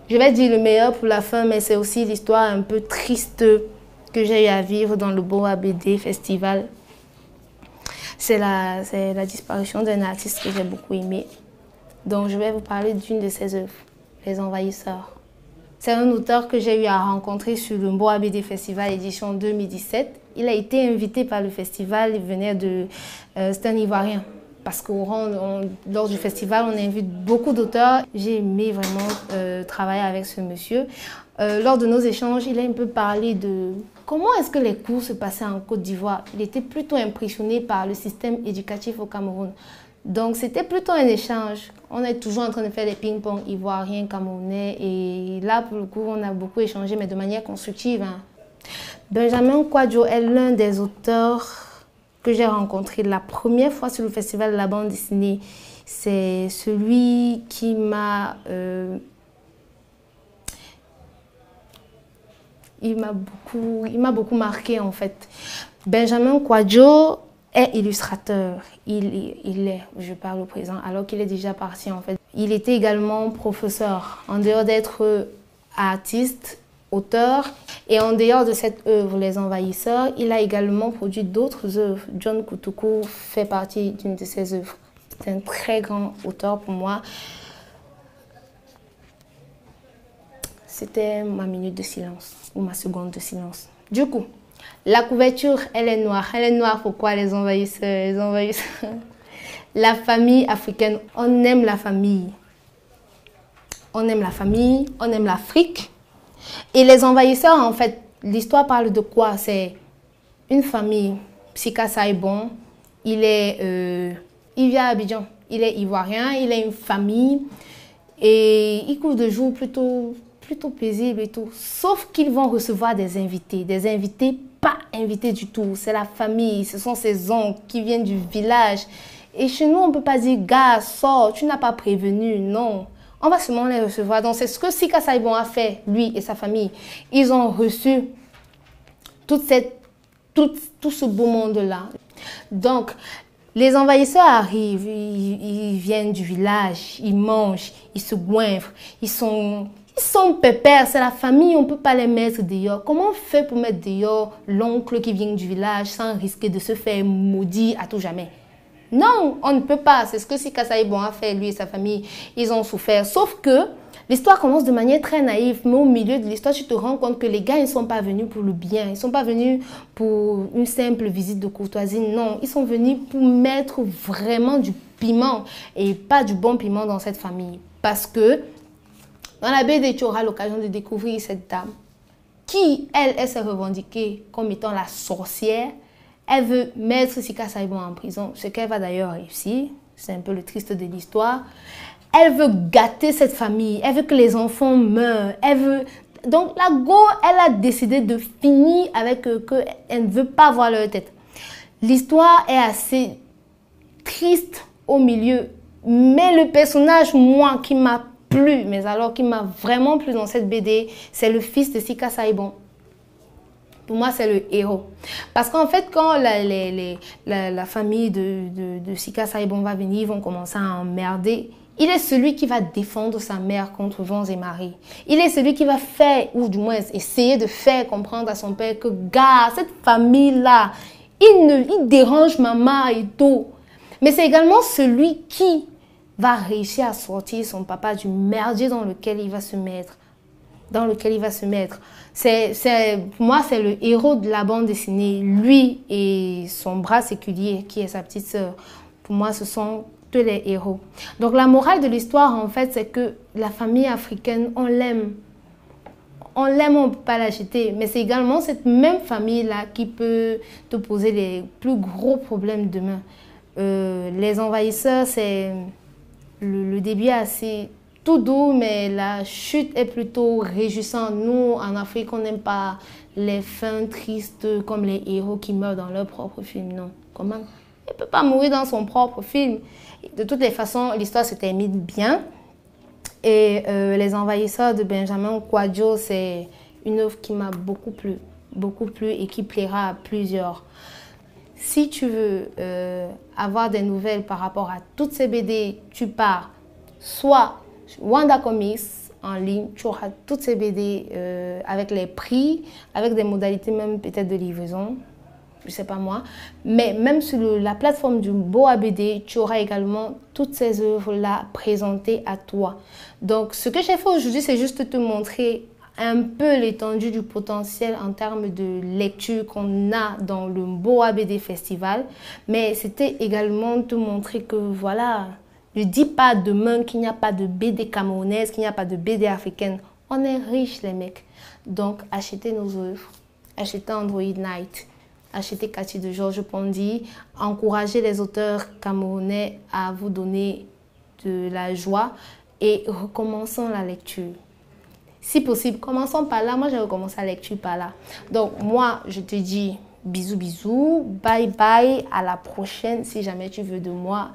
Je vais dire le meilleur pour la fin, mais c'est aussi l'histoire un peu triste que j'ai eu à vivre dans le Boa BD Festival. C'est la disparition d'un artiste que j'ai beaucoup aimé. Donc je vais vous parler d'une de ses œuvres, Les Envahisseurs. C'est un auteur que j'ai eu à rencontrer sur le Boa BD Festival édition 2017. Il a été invité par le festival, il venait de... c'est un Ivoirien. Parce que lors du festival, on invite beaucoup d'auteurs. J'ai aimé vraiment travailler avec ce monsieur. Lors de nos échanges, il a un peu parlé de comment est-ce que les cours se passaient en Côte d'Ivoire. Il était plutôt impressionné par le système éducatif au Cameroun. Donc c'était plutôt un échange. On est toujours en train de faire des ping-pong ivoiriens, camerounais. Et là, pour le coup, on a beaucoup échangé, mais de manière constructive. Hein. Benjamin Kouadio est l'un des auteurs que j'ai rencontré la première fois sur le festival de la bande dessinée. C'est celui qui m'a il m'a beaucoup marqué en fait. Benjamin Kouadio est illustrateur. Je parle au présent, alors qu'il est déjà parti en fait. Il était également professeur, en dehors d'être artiste, auteur. Et en dehors de cette œuvre, Les Envahisseurs, il a également produit d'autres œuvres. John Kutuku fait partie d'une de ses œuvres. C'est un très grand auteur pour moi. C'était ma minute de silence, ou ma seconde de silence. Du coup, la couverture, elle est noire. Elle est noire pourquoi Les Envahisseurs? Les Envahisseurs. La famille africaine, on aime la famille. On aime la famille, on aime l'Afrique. Et Les Envahisseurs, en fait, l'histoire parle de quoi? C'est une famille. Sika Saibon, il vit à Abidjan. Il est ivoirien, il a une famille. Et il couvre de jours plutôt paisibles et tout. Sauf qu'ils vont recevoir des invités pas invités du tout. C'est la famille, ce sont ses oncles qui viennent du village. Et chez nous, on ne peut pas dire, gars, sors, tu n'as pas prévenu, non. On va seulement les recevoir. Donc, c'est ce que Sika Saibon a fait, lui et sa famille. Ils ont reçu tout ce beau monde-là. Donc, les envahisseurs arrivent, ils viennent du village, ils mangent, ils se goinfrent, ils sont pépères, c'est la famille, on ne peut pas les mettre dehors. Comment on fait pour mettre dehors l'oncle qui vient du village sans risquer de se faire maudire à tout jamais? Non, on ne peut pas. C'est ce que Sika Saibon a fait, lui et sa famille. Ils ont souffert. Sauf que l'histoire commence de manière très naïve. Mais au milieu de l'histoire, tu te rends compte que les gars, ils ne sont pas venus pour le bien. Ils ne sont pas venus pour une simple visite de courtoisie. Non, ils sont venus pour mettre vraiment du piment. Et pas du bon piment dans cette famille. Parce que dans la BD, tu auras l'occasion de découvrir cette dame qui, elle s'est revendiquée comme étant la sorcière. Elle veut mettre Sika Saibon en prison, ce qu'elle va d'ailleurs réussir. C'est un peu le triste de l'histoire. Elle veut gâter cette famille. Elle veut que les enfants meurent. Donc la Go, elle a décidé de finir avec eux, qu'elle ne veut pas voir leur tête. L'histoire est assez triste au milieu. Mais le personnage, moi, qui m'a plu, mais alors qui m'a vraiment plu dans cette BD, c'est le fils de Sika Saibon. Pour moi, c'est le héros. Parce qu'en fait, quand la famille de Sika Saibon va venir, ils vont commencer à emmerder. Il est celui qui va défendre sa mère contre vents et marées. Il est celui qui va faire, ou du moins essayer de faire comprendre à son père que, gars, cette famille-là, il dérange maman et tout. Mais c'est également celui qui va réussir à sortir son papa du merdier dans lequel il va se mettre. Pour moi, c'est le héros de la bande dessinée. Lui et son bras séculier, qui est sa petite sœur. Pour moi, ce sont tous les héros. Donc, la morale de l'histoire, en fait, c'est que la famille africaine, on l'aime. On l'aime, on ne peut pas la jeter. Mais c'est également cette même famille-là qui peut te poser les plus gros problèmes demain. Les envahisseurs, c'est... Le début est assez... tout doux, mais la chute est plutôt réjouissante. Nous, en Afrique, on n'aime pas les fins tristes comme les héros qui meurent dans leur propre film. Non. Comment? Il ne peut pas mourir dans son propre film. De toutes les façons, l'histoire se termine bien. Et Les Envahisseurs de Benjamin Kouadio, c'est une œuvre qui m'a beaucoup plu et qui plaira à plusieurs. Si tu veux avoir des nouvelles par rapport à toutes ces BD, tu pars soit Wanda Comics en ligne, tu auras toutes ces BD avec les prix, avec des modalités même peut-être de livraison, je ne sais pas moi. Mais même sur la plateforme du Boa BD, tu auras également toutes ces œuvres-là présentées à toi. Donc ce que j'ai fait aujourd'hui, c'est juste te montrer un peu l'étendue du potentiel en termes de lecture qu'on a dans le Boa BD Festival. Mais c'était également te montrer que voilà, ne dis pas demain qu'il n'y a pas de BD camerounaise, qu'il n'y a pas de BD africaine. On est riches les mecs. Donc achetez nos œuvres, achetez Android Night, achetez Cathy de Georges Pondy, encouragez les auteurs camerounais à vous donner de la joie et recommençons la lecture. Si possible, commençons par là. Moi, j'ai recommencé la lecture par là. Donc, moi, je te dis bisous, bisous, bye bye, à la prochaine si jamais tu veux de moi.